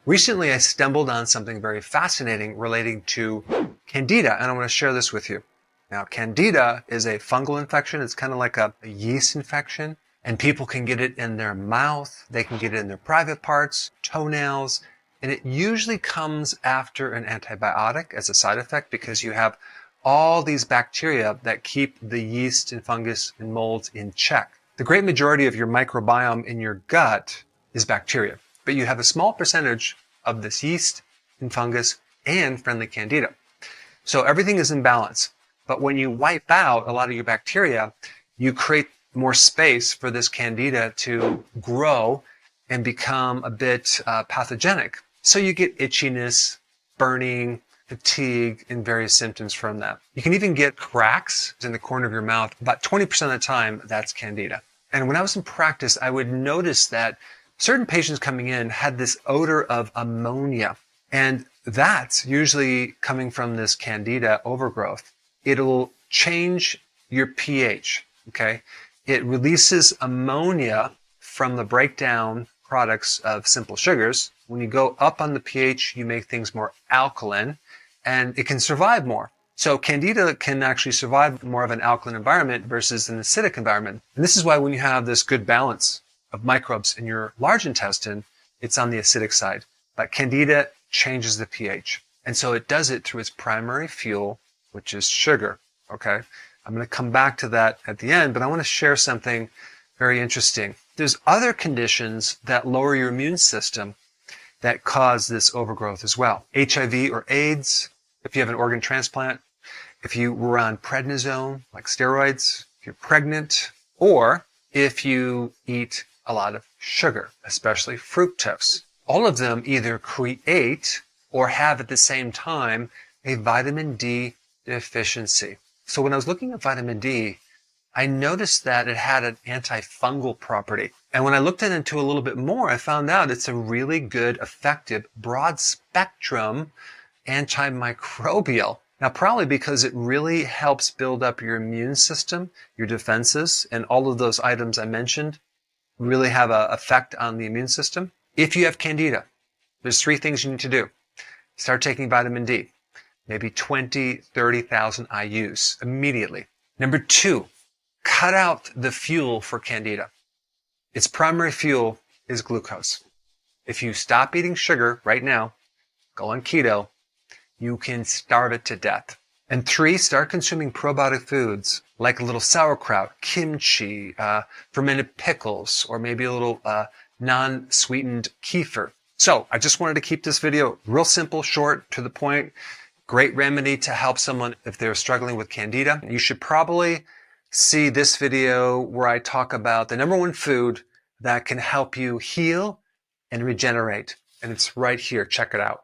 Recently, I stumbled on something very fascinating relating to candida, and I want to share this with you. Now, candida is a fungal infection. It's kind of like a yeast infection, and people can get it in their mouth. They can get it in their private parts, toenails, and it usually comes after an antibiotic as a side effect because you have all these bacteria that keep the yeast and fungus and molds in check. The great majority of your microbiome in your gut is bacteria, but you have a small percentage of this yeast and fungus and friendly candida. So everything is in balance. But when you wipe out a lot of your bacteria, you create more space for this candida to grow and become a bit pathogenic. So you get itchiness, burning, fatigue, and various symptoms from that. You can even get cracks in the corner of your mouth. About 20% of the time, that's candida. And when I was in practice, I would notice that certain patients coming in had this odor of ammonia, and that's usually coming from this candida overgrowth. It'll change your pH, okay? It releases ammonia from the breakdown products of simple sugars. When you go up on the pH, you make things more alkaline, and it can survive more. So candida can actually survive more of an alkaline environment versus an acidic environment. And this is why when you have this good balance of microbes in your large intestine, it's on the acidic side. But candida changes the pH. And so it does it through its primary fuel, which is sugar. Okay? I'm going to come back to that at the end, but I want to share something very interesting. There's other conditions that lower your immune system that cause this overgrowth as well. HIV or AIDS, if you have an organ transplant, if you were on prednisone, like steroids, if you're pregnant, or if you eat a lot of sugar, especially fructose. All of them either create or have at the same time a vitamin D deficiency. So when I was looking at vitamin D, I noticed that it had an antifungal property. And when I looked into it a little bit more, I found out it's a really good, effective, broad spectrum antimicrobial. Now, probably because it really helps build up your immune system, your defenses, and all of those items I mentioned really have an effect on the immune system. If you have candida, there's 3 things you need to do. Start taking vitamin D, maybe 20, 30,000 IUs immediately. Number 2, cut out the fuel for candida. Its primary fuel is glucose. If you stop eating sugar right now, go on keto, you can starve it to death. And 3, start consuming probiotic foods like a little sauerkraut, kimchi, fermented pickles, or maybe a little non-sweetened kefir. So I just wanted to keep this video real simple, short, to the point. Great remedy to help someone if they're struggling with candida. You should probably see this video where I talk about the #1 food that can help you heal and regenerate. And it's right here. Check it out.